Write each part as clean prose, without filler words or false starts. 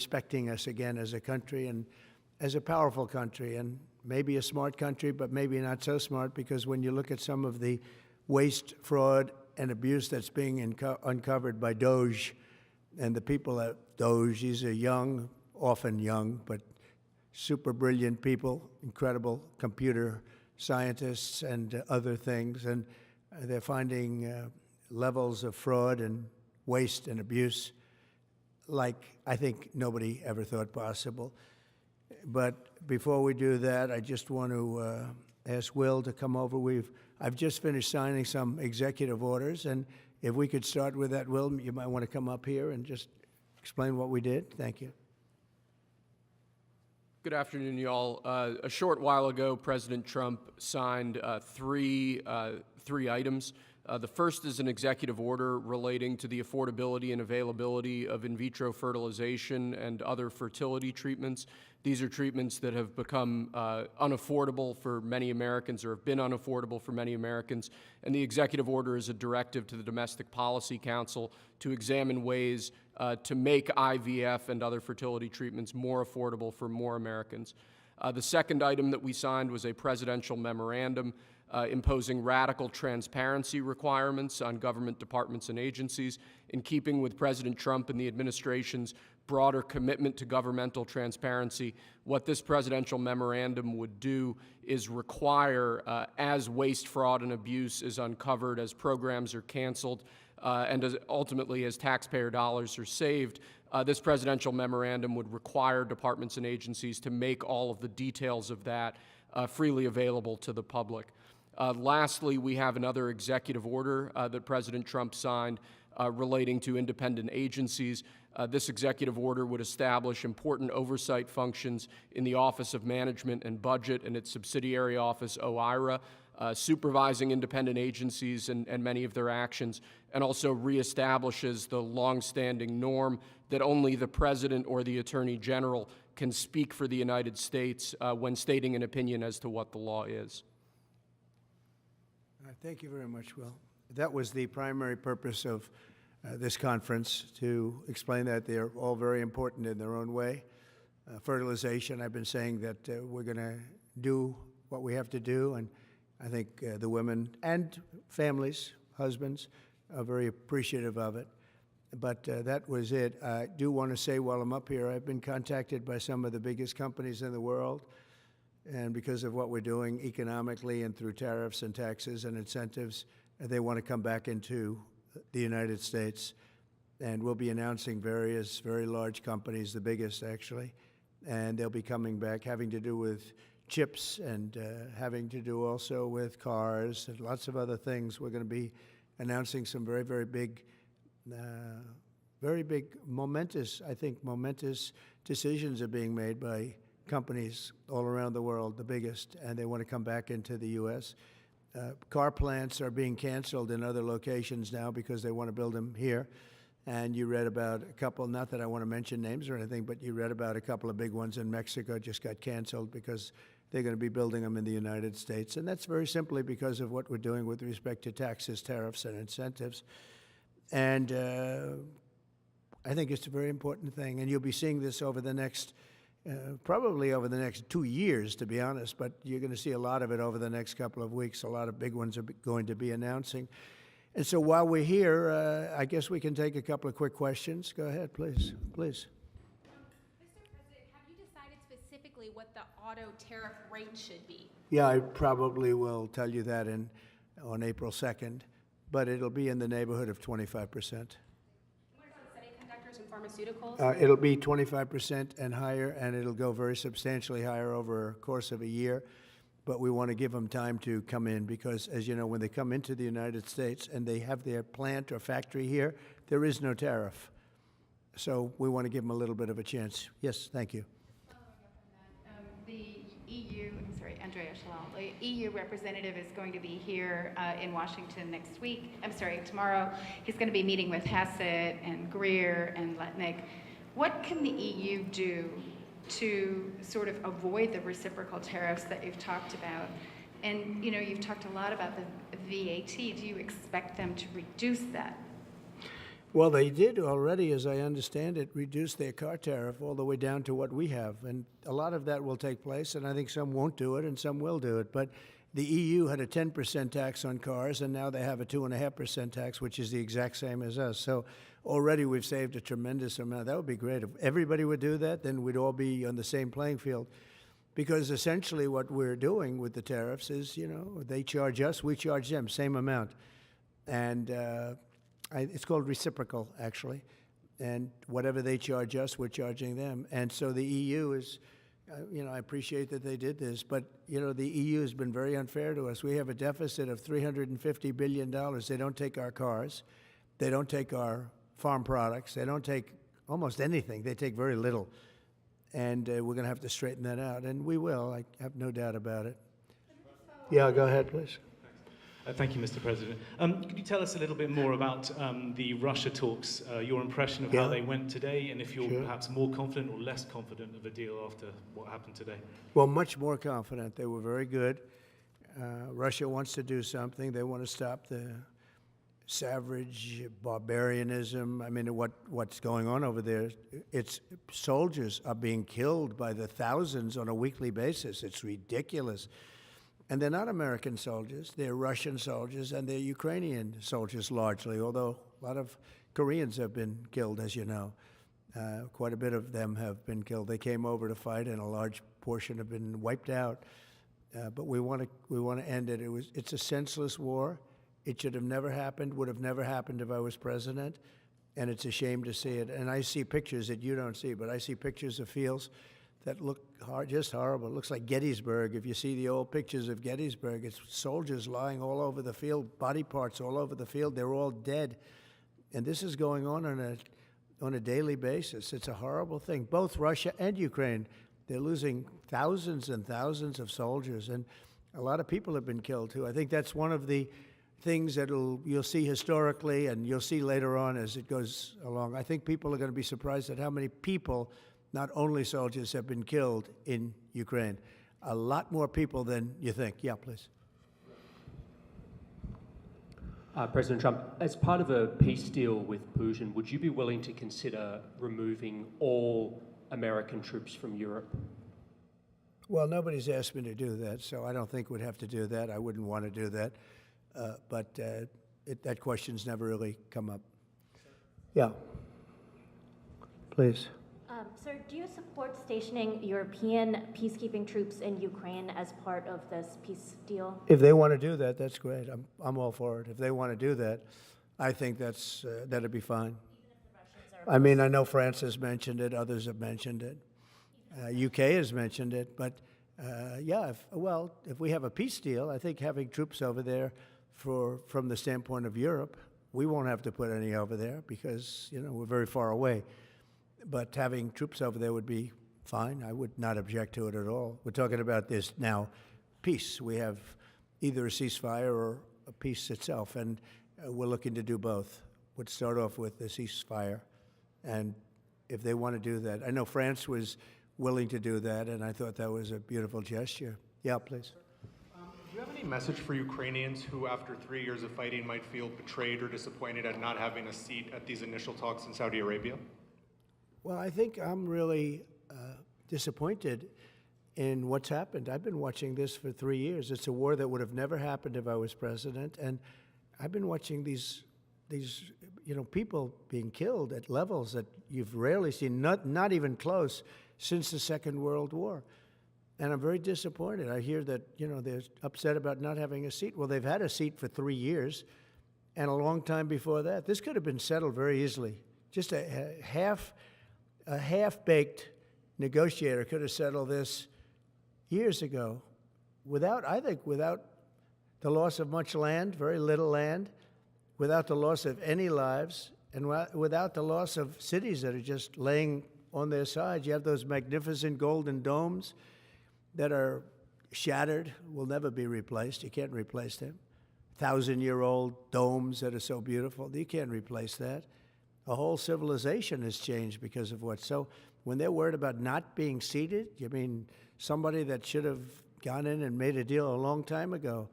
respecting us again as a country and as a powerful country, and maybe a smart country, but maybe not so smart, because when you look at some of the waste, fraud, and abuse that's being uncovered by Doge and the people at Doge, these are young, often young, but super brilliant people, incredible computer scientists and other things, and they're finding levels of fraud and waste and abuse like I think nobody ever thought possible. But before we do that, I just want to ask Will to come over. I've just finished signing some executive orders, and if we could start with that, Will, you might want to come up here and just explain what we did. Thank you. Good afternoon, y'all. A short while ago, President Trump signed three items. The first is an executive order relating to the affordability and availability of in vitro fertilization and other fertility treatments. These are treatments that have become unaffordable for many Americans, or have been unaffordable for many Americans. And the executive order is a directive to the Domestic Policy Council to examine ways to make IVF and other fertility treatments more affordable for more Americans. The second item that we signed was a presidential memorandum imposing radical transparency requirements on government departments and agencies, in keeping with President Trump and the administration's broader commitment to governmental transparency. What this presidential memorandum would do is require, as waste, fraud, and abuse is uncovered, as programs are canceled, and ultimately as taxpayer dollars are saved, this presidential memorandum would require departments and agencies to make all of the details of that freely available to the public. Lastly, we have another executive order that President Trump signed relating to independent agencies. This executive order would establish important oversight functions in the Office of Management and Budget and its subsidiary office, OIRA, supervising independent agencies and many of their actions, and also reestablishes the longstanding norm that only the President or the Attorney General can speak for the United States when stating an opinion as to what the law is. Thank you very much, Will. That was the primary purpose of this conference, to explain that they're all very important in their own way. Fertilization, I've been saying that we're going to do what we have to do, and I think the women and families, husbands, are very appreciative of it. But that was it. I do want to say while I'm up here, I've been contacted by some of the biggest companies in the world, and because of what we're doing economically and through tariffs and taxes and incentives, they want to come back into the United States. And we'll be announcing various very large companies, the biggest actually, and they'll be coming back, having to do with chips and having to do also with cars and lots of other things. We're going to be announcing some very, very big, momentous decisions are being made by companies all around the world, the biggest, and they want to come back into the U.S. Car plants are being canceled in other locations now because they want to build them here. And you read about a couple, not that I want to mention names or anything, but you read about a couple of big ones in Mexico just got canceled because they're going to be building them in the United States. And that's very simply because of what we're doing with respect to taxes, tariffs, and incentives. And I think it's a very important thing. And you'll be seeing this over the next probably over the next 2 years, to be honest, but you're going to see a lot of it over the next couple of weeks. A lot of big ones are going to be announcing. And so while we're here, I guess we can take a couple of quick questions. Go ahead, please. Please. Mr. President, have you decided specifically what the auto tariff rate should be? Yeah, I probably will tell you that on April 2nd, but it'll be in the neighborhood of 25%. Pharmaceuticals? It'll be 25% and higher, and it'll go very substantially higher over a course of a year. But we want to give them time to come in because, as you know, when they come into the United States and they have their plant or factory here, there is no tariff. So we want to give them a little bit of a chance. Yes, thank you. The EU, Andrea Shalal, the EU representative is going to be here in Washington tomorrow. He's going to be meeting with Hassett and Greer and Letnick. What can the EU do to sort of avoid the reciprocal tariffs that you've talked about? And, you know, you've talked a lot about the VAT. Do you expect them to reduce that? Well, they did already, as I understand it, reduce their car tariff all the way down to what we have. And a lot of that will take place, and I think some won't do it and some will do it. But the EU had a 10% tax on cars, and now they have a 2.5% tax, which is the exact same as us. So already we've saved a tremendous amount. That would be great. If everybody would do that, then we'd all be on the same playing field. Because essentially what we're doing with the tariffs is, they charge us, we charge them, same amount. And it's called reciprocal, actually. And whatever they charge us, we're charging them. And so the EU is, I appreciate that they did this, but, the EU has been very unfair to us. We have a deficit of $350 billion. They don't take our cars. They don't take our farm products. They don't take almost anything. They take very little. And we're going to have to straighten that out. And we will. I have no doubt about it. Yeah, go ahead, please. Thank you, Mr. President. Could you tell us a little bit more about the Russia talks, your impression of how they went today, and if you're perhaps more confident or less confident of a deal after what happened today? Well, much more confident. They were very good. Russia wants to do something. They want to stop the savage barbarianism. I mean, what's going on over there? It's soldiers are being killed by the thousands on a weekly basis. It's ridiculous. And they're not American soldiers. They're Russian soldiers, and they're Ukrainian soldiers largely, although a lot of Koreans have been killed, as you know. Quite a bit of them have been killed. They came over to fight, and a large portion have been wiped out. But we want to end it. It's a senseless war. It should have never happened, would have never happened if I was president, and it's a shame to see it. And I see pictures that you don't see, but I see pictures of fields that look just horrible. It looks like Gettysburg. If you see the old pictures of Gettysburg, it's soldiers lying all over the field, body parts all over the field. They're all dead. And this is going on a daily basis. It's a horrible thing. Both Russia and Ukraine, they're losing thousands and thousands of soldiers, and a lot of people have been killed too. I think that's one of the things that you'll see historically, and you'll see later on as it goes along. I think people are going to be surprised at how many people, not only soldiers, have been killed in Ukraine. A lot more people than you think. Yeah, please. President Trump, as part of a peace deal with Putin, would you be willing to consider removing all American troops from Europe? Well, nobody's asked me to do that, so I don't think we'd have to do that. I wouldn't want to do that. But that question's never really come up. Yeah. Please. Sir, do you support stationing European peacekeeping troops in Ukraine as part of this peace deal? If they want to do that, that's great. I'm all for it. If they want to do that, I think that'd be fine. I mean, I know France has mentioned it. Others have mentioned it. UK has mentioned it. But if we have a peace deal, I think having troops over there from the standpoint of Europe, we won't have to put any over there because, we're very far away. But having troops over there would be fine. I would not object to it at all. We're talking about this now, peace. We have either a ceasefire or a peace itself, and we're looking to do both. We'd start off with the ceasefire, and if they want to do that. I know France was willing to do that, and I thought that was a beautiful gesture. Yeah, please. Do you have any message for Ukrainians who, after 3 years of fighting, might feel betrayed or disappointed at not having a seat at these initial talks in Saudi Arabia? Well, I think I'm really disappointed in what's happened. I've been watching this for 3 years. It's a war that would have never happened if I was president, and I've been watching these people being killed at levels that you've rarely seen, not even close, since the Second World War. And I'm very disappointed. I hear that, they're upset about not having a seat. Well, they've had a seat for 3 years and a long time before that. This could have been settled very easily. Just a half-baked negotiator could have settled this years ago without the loss of much land, very little land, without the loss of any lives, and without the loss of cities that are just laying on their sides. You have those magnificent golden domes that are shattered, will never be replaced. You can't replace them. 1,000-year-old domes that are so beautiful, you can't replace that. A whole civilization has changed because of what. So when they're worried about not being seated, you mean somebody that should have gone in and made a deal a long time ago?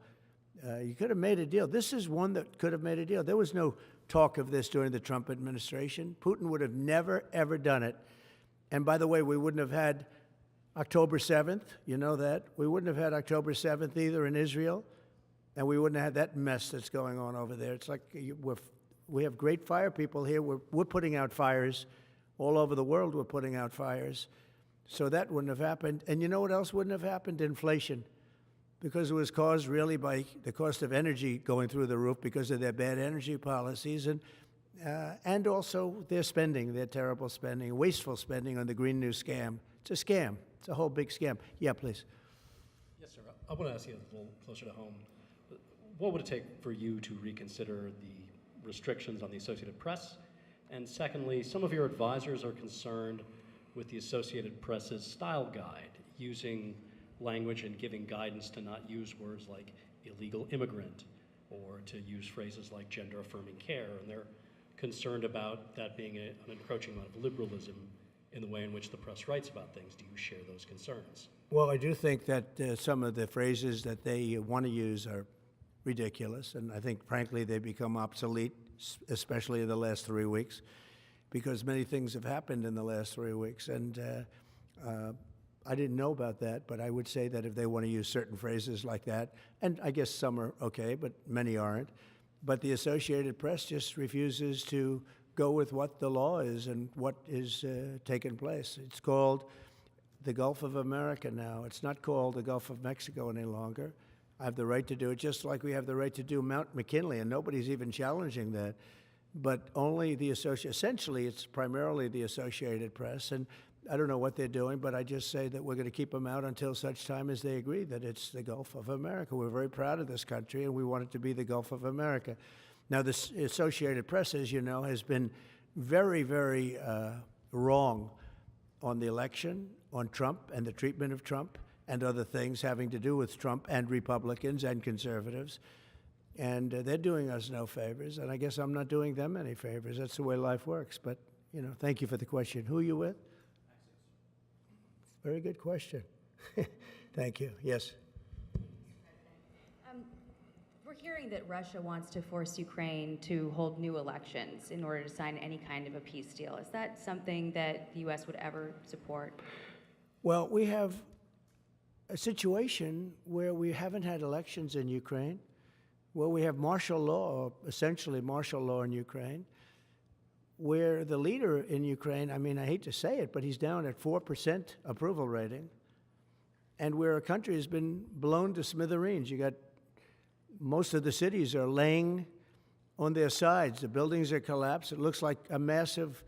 You could have made a deal. This is one that could have made a deal. There was no talk of this during the Trump administration. Putin would have never, ever done it. And by the way, we wouldn't have had October 7th, you know that. We wouldn't have had October 7th either in Israel, and we wouldn't have had that mess that's going on over there. It's like we have great fire people here. We're putting out fires. All over the world we're putting out fires. So that wouldn't have happened. And you know what else wouldn't have happened? Inflation. Because it was caused really by the cost of energy going through the roof because of their bad energy policies and also their spending, their terrible spending, wasteful spending on the Green New scam. It's a scam. It's a whole big scam. Yeah, please. Yes, sir. I want to ask you a little closer to home. What would it take for you to reconsider the restrictions on the Associated Press? And secondly, some of your advisors are concerned with the Associated Press's style guide, using language and giving guidance to not use words like illegal immigrant or to use phrases like gender-affirming care. And they're concerned about that being an encroachment of liberalism in the way in which the press writes about things. Do you share those concerns? Well, I do think that some of the phrases that they want to use are ridiculous, and I think, frankly, they become obsolete, especially in the last 3 weeks, because many things have happened in the last 3 weeks. And I didn't know about that, but I would say that if they want to use certain phrases like that, and I guess some are okay, but many aren't, but the Associated Press just refuses to go with what the law is and what is taking place. It's called the Gulf of America now. It's not called the Gulf of Mexico any longer. I have the right to do it, just like we have the right to do Mount McKinley, and nobody's even challenging that. But only the essentially, it's primarily the Associated Press, and I don't know what they're doing, but I just say that we're going to keep them out until such time as they agree that it's the Gulf of America. We're very proud of this country, and we want it to be the Gulf of America. Now, the Associated Press, as you know, has been very, very wrong on the election, on Trump and the treatment of Trump, and other things having to do with Trump and Republicans and conservatives. And they're doing us no favors, and I guess I'm not doing them any favors. That's the way life works. But, you know, thank you for the question. Who are you with? Very good question. Thank you. Yes. We're hearing that Russia wants to force Ukraine to hold new elections in order to sign any kind of a peace deal. Is that something that the U.S. would ever support? Well, we have a situation where we haven't had elections in Ukraine, where we have martial law, or essentially martial law in Ukraine, where the leader in Ukraine, I mean, I hate to say it, but he's down at 4% approval rating, and where a country has been blown to smithereens. You got most of the cities are laying on their sides. The buildings are collapsed. It looks like a massive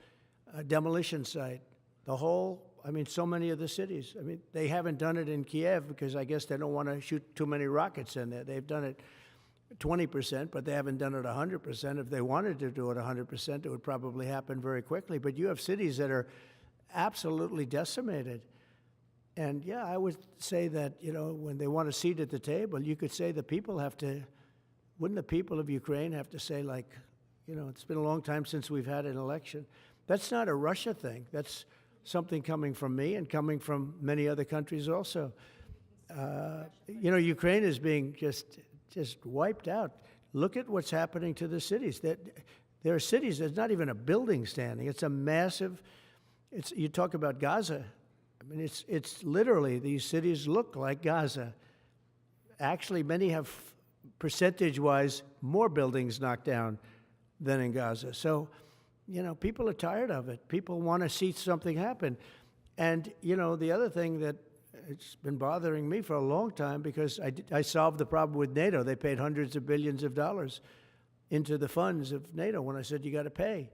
demolition site. The whole, I mean, so many of the cities. I mean, they haven't done it in Kiev because I guess they don't want to shoot too many rockets in there. They've done it 20%, but they haven't done it 100%. If they wanted to do it 100%, it would probably happen very quickly. But you have cities that are absolutely decimated. And yeah, I would say that, you know, when they want a seat at the table, you could say the people have to, wouldn't the people of Ukraine have to say, like, you know, it's been a long time since we've had an election. That's not a Russia thing. That's something coming from me and coming from many other countries also. You know, Ukraine is being just wiped out. Look at what's happening to the cities. There are cities, there's not even a building standing. It's a massive, you talk about Gaza. I mean, it's literally, these cities look like Gaza. Actually, many have, percentage-wise, more buildings knocked down than in Gaza. So, you know, people are tired of it. People want to see something happen. And, you know, the other thing that it's been bothering me for a long time, because I solved the problem with NATO. They paid hundreds of billions of dollars into the funds of NATO when I said you got to pay,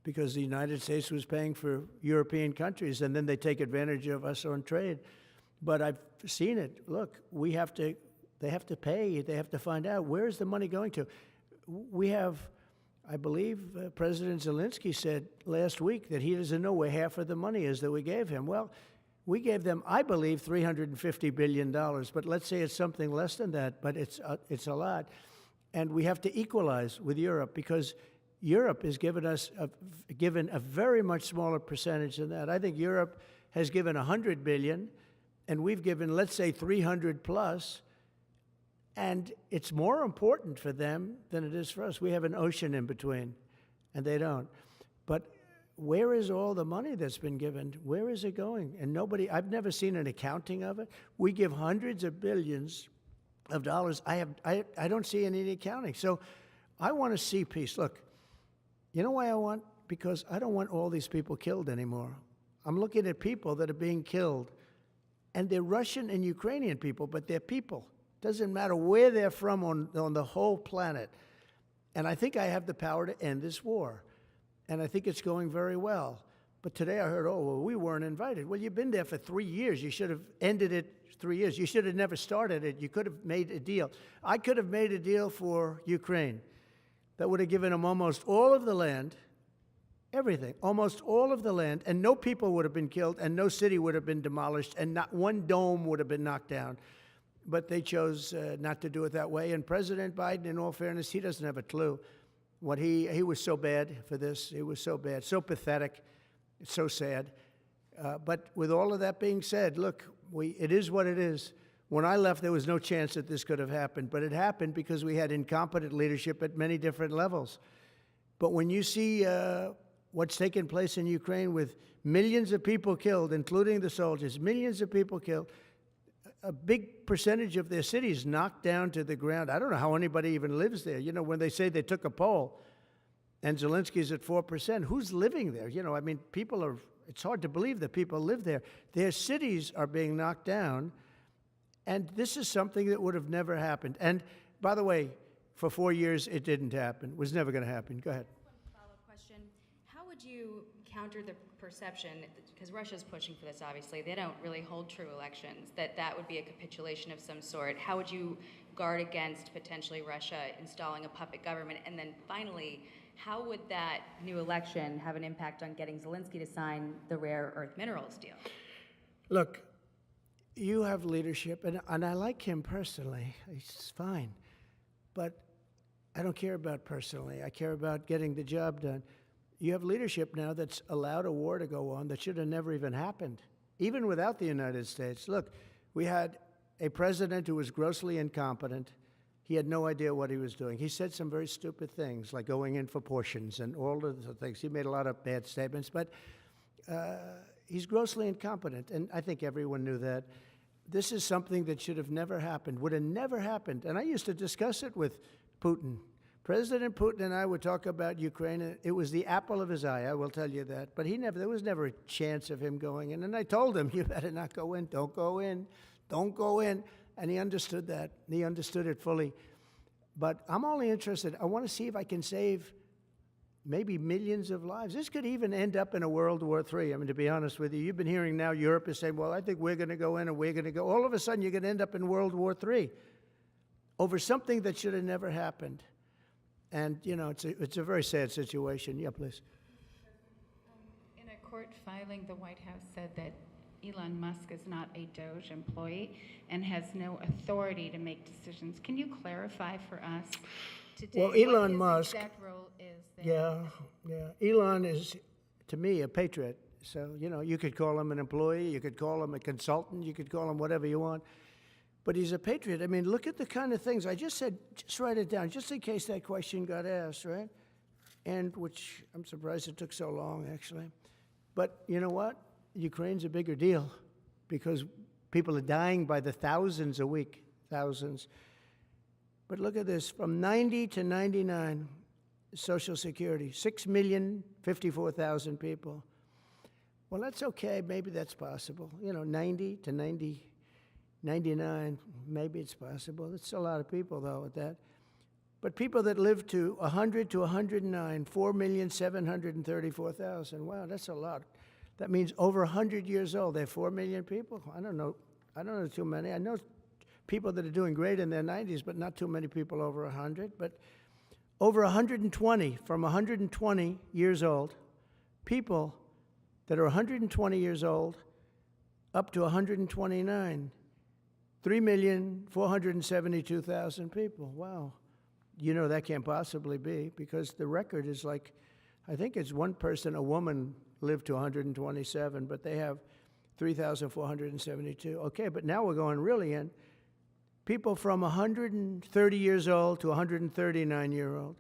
because the United States was paying for European countries, and then they take advantage of us on trade. But I've seen it. Look, they have to pay. They have to find out, where's the money going to? We have, I believe President Zelensky said last week that he doesn't know where half of the money is that we gave him. Well, we gave them, I believe, $350 billion, but let's say it's something less than that, but it's a lot. And we have to equalize with Europe, because Europe has given us given a very much smaller percentage than that. I think Europe has given $100 billion, and we've given, let's say, 300 plus, and it's more important for them than it is for us. We have an ocean in between. and they don't. But where is all the money that's been given? Where is it going? And nobody, I've never seen an accounting of it. We give hundreds of billions of dollars. I don't see any accounting. So I want to see peace. Look, you know why I want? Because I don't want all these people killed anymore. I'm looking at people that are being killed, and they're Russian and Ukrainian people, but they're people. Doesn't matter where they're from on the whole planet. And I think I have the power to end this war. And I think it's going very well. But today I heard, oh, well, we weren't invited. Well, you've been there for 3 years. You should have ended it 3 years. You should have never started it. You could have made a deal. I could have made a deal for Ukraine that would have given them almost all of the land, everything, almost all of the land, and no people would have been killed, and no city would have been demolished, and not one dome would have been knocked down. But they chose not to do it that way. And President Biden, in all fairness, he doesn't have a clue. What he was so bad for this. He was so bad, so pathetic, so sad. But with all of that being said, look, it is what it is. When I left, there was no chance that this could have happened. But it happened because we had incompetent leadership at many different levels. But when you see what's taken place in Ukraine with millions of people killed, including the soldiers, millions of people killed, a big percentage of their cities knocked down to the ground. I don't know how anybody even lives there. You know, when they say they took a poll and Zelensky's at 4%, who's living there? You know, I mean, people are, it's hard to believe that people live there. Their cities are being knocked down, and this is something that would have never happened. And by the way, for 4 years, it didn't happen. It was never going to happen. Go ahead. One follow-up question. How would you counter the perception, because Russia's pushing for this, obviously, they don't really hold true elections, that would be a capitulation of some sort. How would you guard against potentially Russia installing a puppet government? And then finally, how would that new election have an impact on getting Zelensky to sign the rare earth minerals deal? Look, you have leadership, and I like him personally. He's fine. But I don't care about personally. I care about getting the job done. You have leadership now that's allowed a war to go on that should have never even happened, even without the United States. Look, we had a president who was grossly incompetent. He had no idea what he was doing. He said some very stupid things, like going in for portions and all of the things. He made a lot of bad statements, but he's grossly incompetent, and I think everyone knew that. This is something that should have never happened, would have never happened. And I used to discuss it with Putin. President Putin and I would talk about Ukraine. It was the apple of his eye, I will tell you that. But there was never a chance of him going in. And I told him, you better not go in. Don't go in. Don't go in. And he understood that. He understood it fully. But I'm only interested. I want to see if I can save maybe millions of lives. This could even end up in a World War III. I mean, to be honest with you, you've been hearing now Europe is saying, well, I think we're going to go in and we're going to go. All of a sudden, you're going to end up in World War III over something that should have never happened. And, you know, it's a very sad situation. Yeah, please. In a court filing, the White House said that Elon Musk is not a Doge employee and has no authority to make decisions. Can you clarify for us today Well, Elon what his Musk, exact role is there? Yeah. Elon is, to me, a patriot. So, you know, you could call him an employee, you could call him a consultant, you could call him whatever you want. But he's a patriot. I mean, look at the kind of things. I just said, just write it down, just in case that question got asked, right? And which I'm surprised it took so long, actually. But you know what? Ukraine's a bigger deal because people are dying by the thousands a week, thousands. But look at this, from 90 to 99, Social Security, 6,054,000 people. Well, that's okay, maybe that's possible. You know, 90 to 99, maybe it's possible. It's a lot of people, though, at that. But people that live to 100 to 109, 4,734,000. Wow, that's a lot. That means over 100 years old. They're 4 million people. I don't know too many. I know people that are doing great in their 90s, but not too many people over 100. But over 120, from 120 years old, people that are 120 years old up to 129, 3,472,000 people. Wow. You know that can't possibly be because the record is like, I think it's one person, a woman, lived to 127, but they have 3,472. Okay, but now we're going really in. People from 130 years old to 139 year old,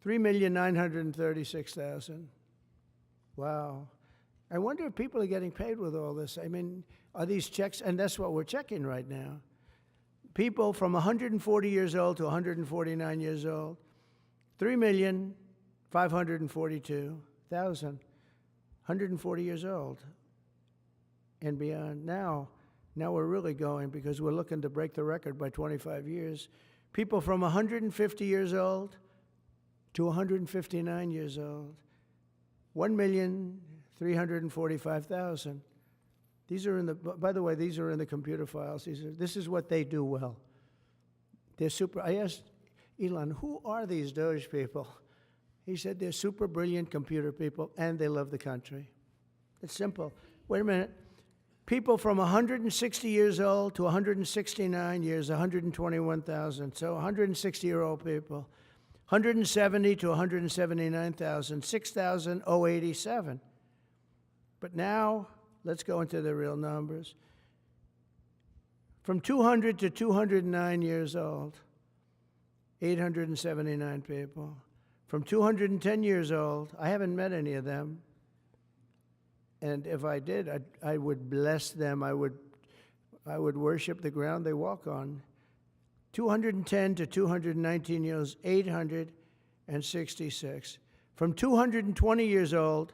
3,936,000. Wow. I wonder if people are getting paid with all this. I mean, are these checks? And that's what we're checking right now. People from 140 years old to 149 years old, 3,542,000, 140 years old and beyond. Now we're really going, because we're looking to break the record by 25 years. People from 150 years old to 159 years old, 1,345,000. These are in the, by the way, these are in the computer files. This is what they do well. They're super. I asked Elon, who are these Doge people? He said they're super brilliant computer people and they love the country. It's simple. Wait a minute. People from 160 years old to 169 years, 121,000. So 160-year-old people. 170 to 179,000, 6,087. But now, let's go into the real numbers. From 200 to 209 years old, 879 people. From 210 years old, I haven't met any of them. And if I did, I would bless them. I would worship the ground they walk on. 210 to 219 years, 866. From 220 years old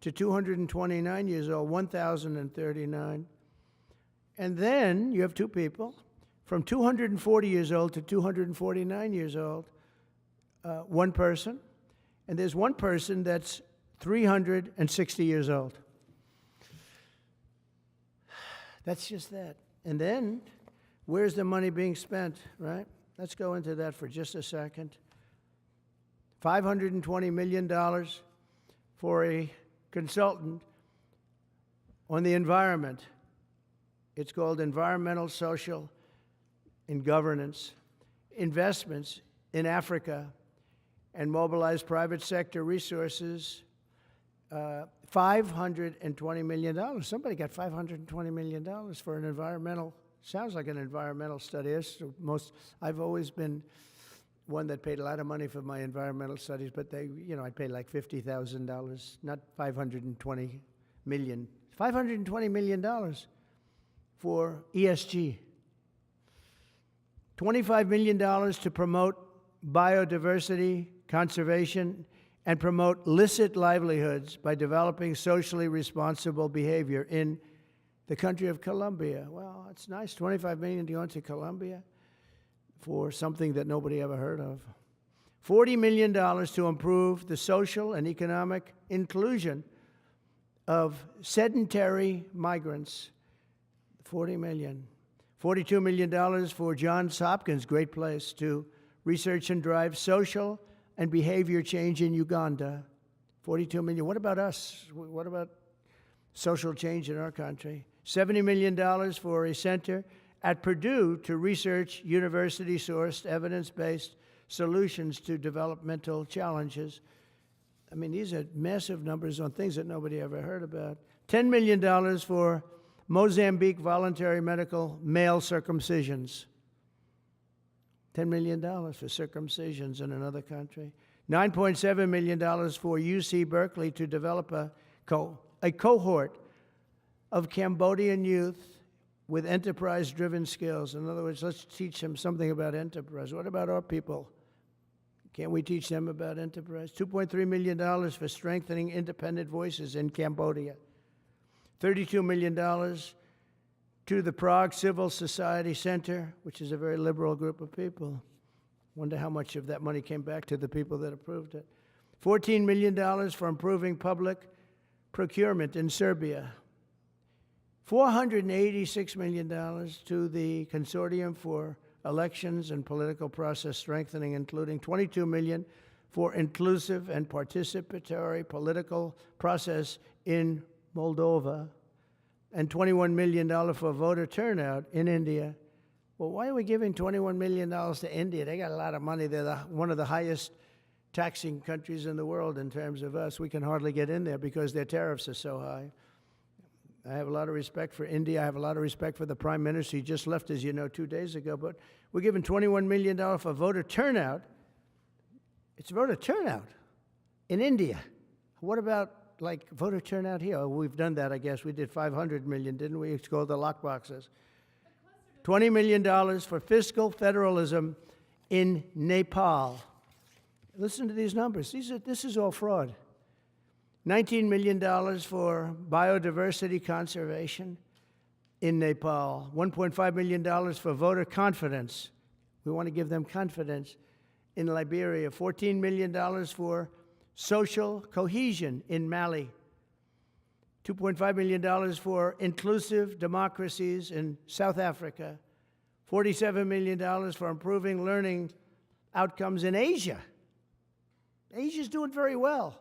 to 229 years old, 1,039. And then you have two people, from 240 years old to 249 years old, one person. And there's one person that's 360 years old. That's just that. And then, where's the money being spent, right? Let's go into that for just a second. $520 million for a consultant on the environment. It's called Environmental, Social, and Governance. Investments in Africa and mobilize private sector resources. $520 million. Somebody got $520 million for an environmental, sounds like an environmental study. I've always been one that paid a lot of money for my environmental studies, but I paid like $50,000, not $520 million. $520 million for ESG. $25 million to promote biodiversity, conservation, and promote licit livelihoods by developing socially responsible behavior in the country of Colombia. Well, it's nice, $25 million to go into Colombia for something that nobody ever heard of. $40 million to improve the social and economic inclusion of sedentary migrants. $40 million. $42 million for Johns Hopkins, great place, to research and drive social and behavior change in Uganda. $42 million. What about us? What about social change in our country? $70 million for a center at Purdue to research university-sourced, evidence-based solutions to developmental challenges. I mean, these are massive numbers on things that nobody ever heard about. $10 million for Mozambique voluntary medical male circumcisions. $10 million for circumcisions in another country. $9.7 million for UC Berkeley to develop a cohort of Cambodian youth with enterprise-driven skills. In other words, let's teach them something about enterprise. What about our people? Can't we teach them about enterprise? $2.3 million for strengthening independent voices in Cambodia. $32 million to the Prague Civil Society Center, which is a very liberal group of people. Wonder how much of that money came back to the people that approved it. $14 million for improving public procurement in Serbia. $486 million to the Consortium for Elections and Political Process Strengthening, including $22 million for inclusive and participatory political process in Moldova, and $21 million for voter turnout in India. Well, why are we giving $21 million to India? They got a lot of money. They're one of the highest taxing countries in the world in terms of us. We can hardly get in there because their tariffs are so high. I have a lot of respect for India. I have a lot of respect for the Prime Minister. He just left, as you know, 2 days ago. But we're giving $21 million for voter turnout It's voter turnout in India. What about, like, voter turnout here? Oh, we've done that, I guess. We did 500 million, didn't we? It's called the lockboxes. $20 million for fiscal federalism in Nepal. Listen to these numbers. This is all fraud. $19 million for biodiversity conservation in Nepal. $1.5 million for voter confidence. We want to give them confidence in Liberia. $14 million for social cohesion in Mali. $2.5 million for inclusive democracies in South Africa. $47 million for improving learning outcomes in Asia. Asia's doing very well.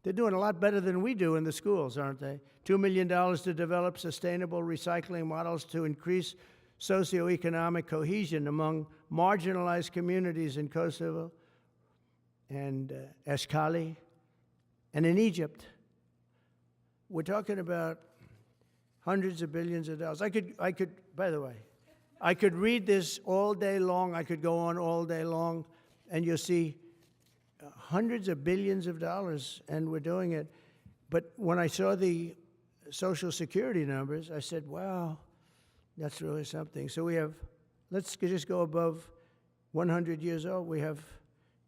They're doing a lot better than we do in the schools, aren't they? $2 million to develop sustainable recycling models to increase socioeconomic cohesion among marginalized communities in Kosovo and Eshkali and in Egypt. We're talking about hundreds of billions of dollars. I could, by the way, I could read this all day long. I could go on all day long, and you'll see hundreds of billions of dollars, and we're doing it. But when I saw the Social Security numbers, I said, wow, that's really something. So we have, let's just go above 100 years old. We have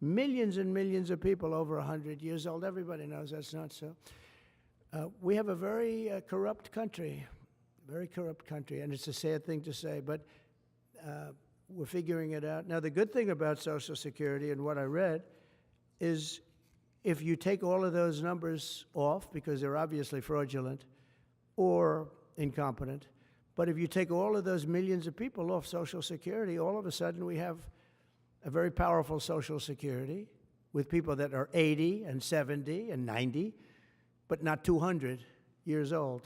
millions and millions of people over 100 years old. Everybody knows that's not so. We have a very corrupt country, and it's a sad thing to say, but we're figuring it out. Now, the good thing about Social Security and what I read is if you take all of those numbers off, because they're obviously fraudulent or incompetent, but if you take all of those millions of people off Social Security, all of a sudden we have a very powerful Social Security with people that are 80 and 70 and 90, but not 200 years old.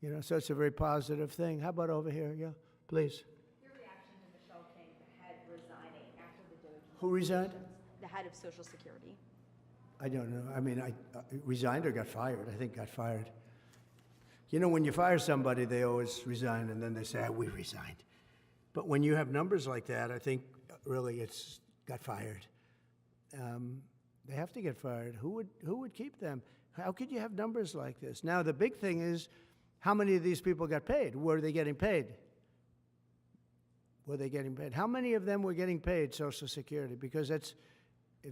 You know, so it's a very positive thing. How about over here? Yeah, please. Your reaction to Michelle King, the head, resigning after the Doge? Who resigned? The head of Social Security. I don't know. I mean, I resigned or got fired. I think got fired. You know, when you fire somebody, they always resign, and then they say, we resigned. But when you have numbers like that, I think really it's got fired. They have to get fired. Who would keep them? How could you have numbers like this? Now, the big thing is, how many of these people got paid? Were they getting paid? Were they getting paid? How many of them were getting paid Social Security? Because if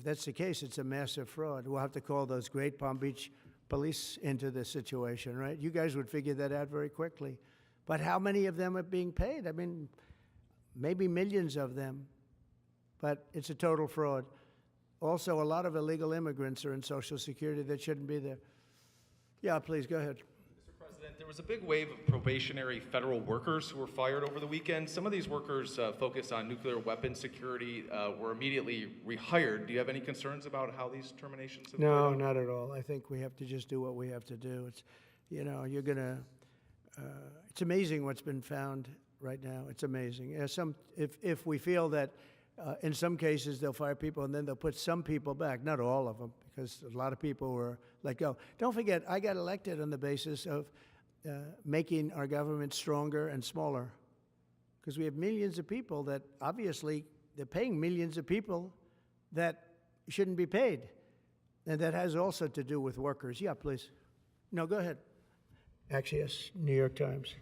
that's the case, it's a massive fraud. We'll have to call those great Palm Beach police into this situation, right? You guys would figure that out very quickly. But how many of them are being paid? I mean, maybe millions of them, but it's a total fraud. Also, a lot of illegal immigrants are in Social Security that shouldn't be there. Yeah, please, go ahead. Mr. President, there was a big wave of probationary federal workers who were fired over the weekend. Some of these workers focused on nuclear weapon security, were immediately rehired. Do you have any concerns about how these terminations have No, not at all. I think we have to just do what we have to do. It's, you know, you're going to, it's amazing what's been found right now. It's amazing. If we feel that in some cases they'll fire people and then they'll put some people back, not all of them, because a lot of people were let go. Don't forget, I got elected on the basis of making our government stronger and smaller, because we have millions of people that obviously they're paying millions of people that shouldn't be paid. And that has also to do with workers. Yeah, please. No, go ahead. Actually, yes, New York Times.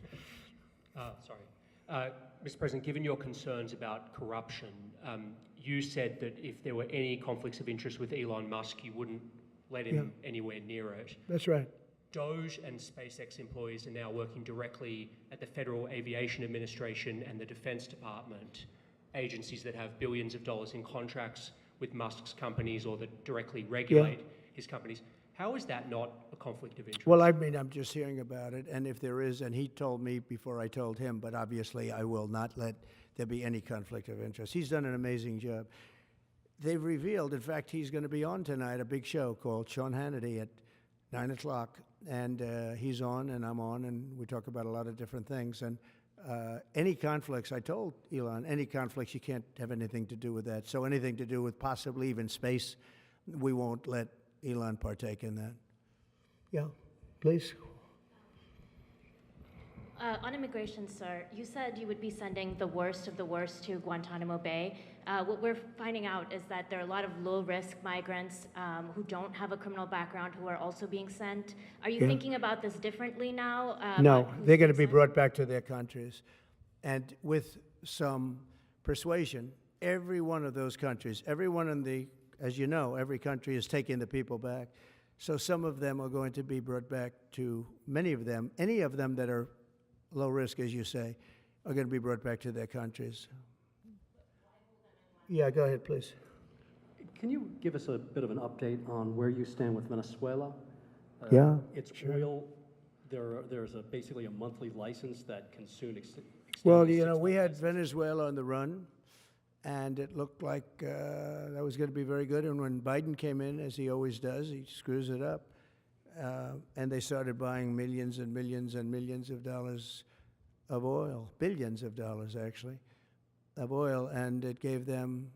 Mr. President, given your concerns about corruption, you said that if there were any conflicts of interest with Elon Musk, you wouldn't let him anywhere near it. That's right. Doge and SpaceX employees are now working directly at the Federal Aviation Administration and the Defense Department, agencies that have billions of dollars in contracts with Musk's companies or that directly regulate his companies. How is that not a conflict of interest? Well, I mean, I'm just hearing about it, and if there is, and he told me before I told him, but obviously I will not let there be any conflict of interest. He's done an amazing job. They've revealed, in fact, he's going to be on tonight, a big show called Sean Hannity at 9 o'clock, and he's on and I'm on, and we talk about a lot of different things. And any conflicts, I told Elon, any conflicts, you can't have anything to do with that. So anything to do with possibly even space, we won't let Elon partake in that. Yeah, please. On immigration, sir, you said you would be sending the worst of the worst to Guantanamo Bay. What we're finding out is that there are a lot of low-risk migrants who don't have a criminal background who are also being sent. Are you thinking about this differently now? No, about who's they're going to being be sent? brought back to their countries. And with some persuasion, every one of those countries, everyone in the, as you know, every country is taking the people back. So some of them are going to be brought back to, many of them, any of them that are low risk, as you say, are going to be brought back to their countries. Yeah, go ahead, please. Can you give us a bit of an update on where you stand with Venezuela? Yeah, It's sure. oil. There's basically a monthly license that can soon extend. Well, to you 6 know, we had months. Venezuela on the run, and it looked like that was going to be very good. And when Biden came in, as he always does, he screws it up. And they started buying millions and millions and millions of dollars of oil, billions of dollars actually, of oil, and it gave them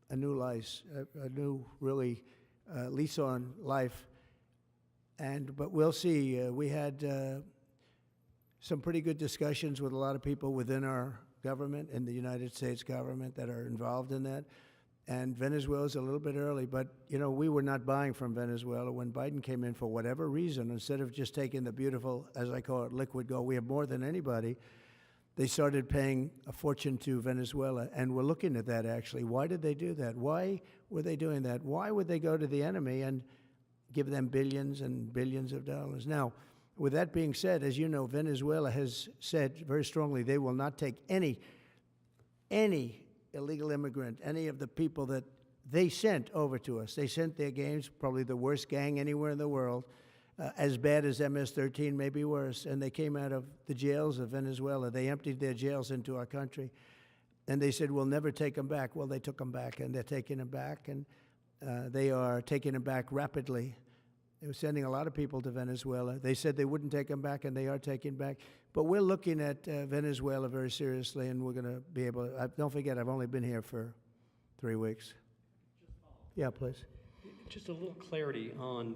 a new life, a new really lease on life. But we'll see. We had some pretty good discussions with a lot of people within our government, in the United States government, that are involved in that. And Venezuela's a little bit early, but, you know, we were not buying from Venezuela when Biden came in for whatever reason. Instead of just taking the beautiful, as I call it, liquid gold, we have more than anybody, they started paying a fortune to Venezuela. And we're looking at that, actually. Why did they do that? Why were they doing that? Why would they go to the enemy and give them billions and billions of dollars? Now, with that being said, as you know, Venezuela has said very strongly they will not take any illegal immigrant, any of the people that they sent over to us. They sent their gangs, probably the worst gang anywhere in the world, as bad as MS-13, maybe worse, and they came out of the jails of Venezuela. They emptied their jails into our country, and they said, we'll never take them back. Well, they took them back, and they're taking them back, and they are taking them back rapidly. They were sending a lot of people to Venezuela. They said they wouldn't take them back, and they are taking back. But we're looking at Venezuela very seriously, and we're going to be able to. Don't forget, I've only been here for 3 weeks. Yeah, please. Just a little clarity on,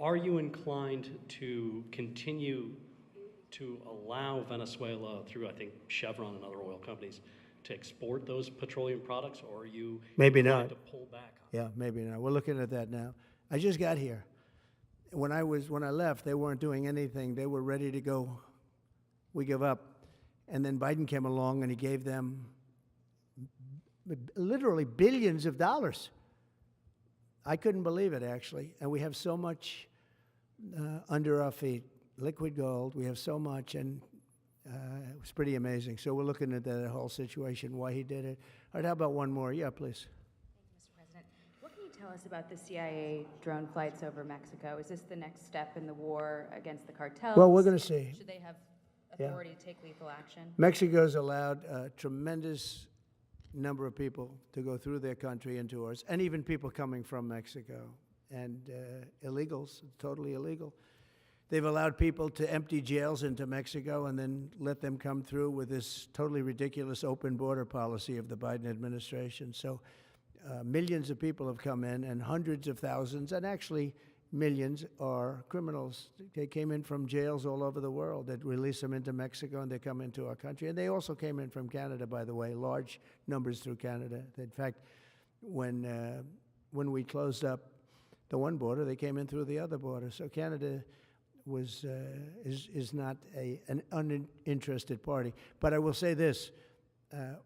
are you inclined to continue to allow Venezuela, through, I think, Chevron and other oil companies, to export those petroleum products, or are you Maybe inclined not. to pull back? Yeah, maybe not. We're looking at that now. I just got here. When I left, they weren't doing anything. They were ready to go. We give up. And then Biden came along and he gave them literally billions of dollars. I couldn't believe it, actually. And we have so much under our feet, liquid gold. We have so much, and it was pretty amazing. So we're looking at that whole situation, why he did it. All right, how about one more? Yeah, please. What can you tell us about the CIA drone flights over Mexico? Is this the next step in the war against the cartels? Well, we're going to see. Should they have authority to take lethal action? Mexico's allowed a tremendous number of people to go through their country into ours, and even people coming from Mexico, and illegals, totally illegal. They've allowed people to empty jails into Mexico and then let them come through with this totally ridiculous open border policy of the Biden administration. So millions of people have come in, and hundreds of thousands, and actually millions, are criminals. They came in from jails all over the world. They'd release them into Mexico, and they come into our country. And they also came in from Canada, by the way, large numbers through Canada. In fact, when we closed up the one border, they came in through the other border. So Canada is not an uninterested party. But I will say this.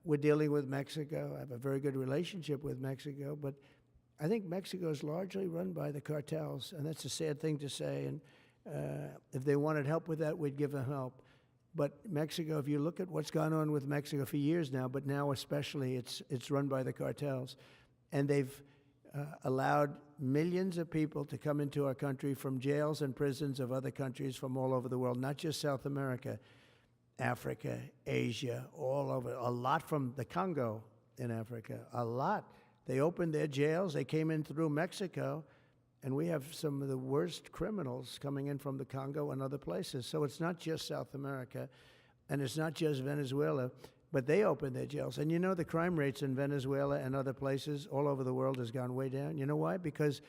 We're dealing with Mexico. I have a very good relationship with Mexico, but I think Mexico is largely run by the cartels, and that's a sad thing to say. And if they wanted help with that, we'd give them help. But Mexico, if you look at what's gone on with Mexico for years now, but now especially, it's run by the cartels. And they've allowed millions of people to come into our country from jails and prisons of other countries from all over the world, not just South America, Africa, Asia, all over. A lot from the Congo in Africa, a lot. They opened their jails. They came in through Mexico, and we have some of the worst criminals coming in from the Congo and other places. So it's not just South America, and it's not just Venezuela, but they opened their jails. And you know, the crime rates in Venezuela and other places all over the world has gone way down. You know why? Because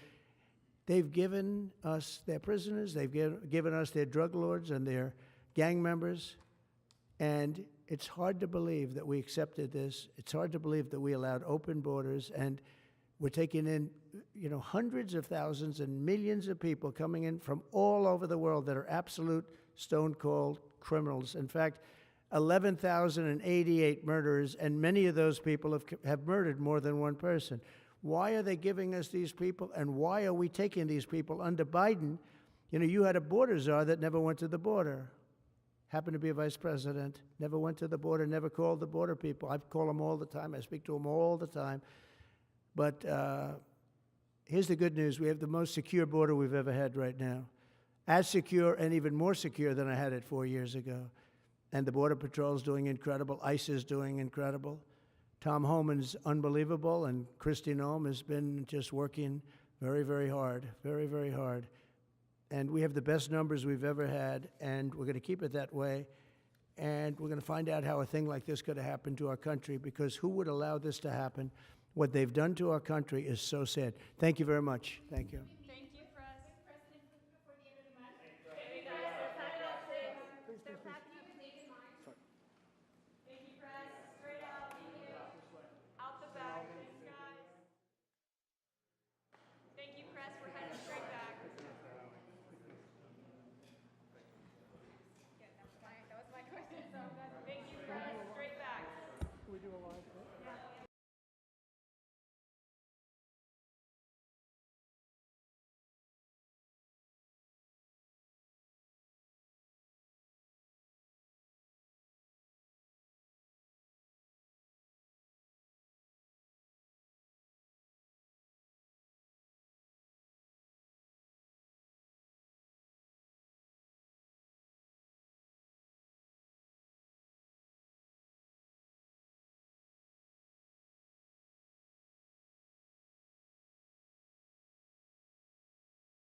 they've given us their prisoners, they've given us their drug lords and their gang members And it's hard to believe that we accepted this. It's hard to believe that we allowed open borders, and we're taking in, hundreds of thousands and millions of people coming in from all over the world that are absolute stone-cold criminals. In fact, 11,088 murderers, and many of those people have murdered more than one person. Why are they giving us these people, and why are we taking these people under Biden? You had a border czar that never went to the border. Happened to be a vice president, never went to the border, never called the border people. I call them all the time. I speak to them all the time. But here's the good news. We have the most secure border we've ever had right now. As secure and even more secure than I had it 4 years ago. And the Border Patrol is doing incredible. ICE is doing incredible. Tom Homan's unbelievable, and Kristi Noem has been just working very, very hard, very, very hard. And we have the best numbers we've ever had, and we're going to keep it that way. And we're going to find out how a thing like this could have happened to our country, because who would allow this to happen? What they've done to our country is so sad. Thank you very much. Thank you.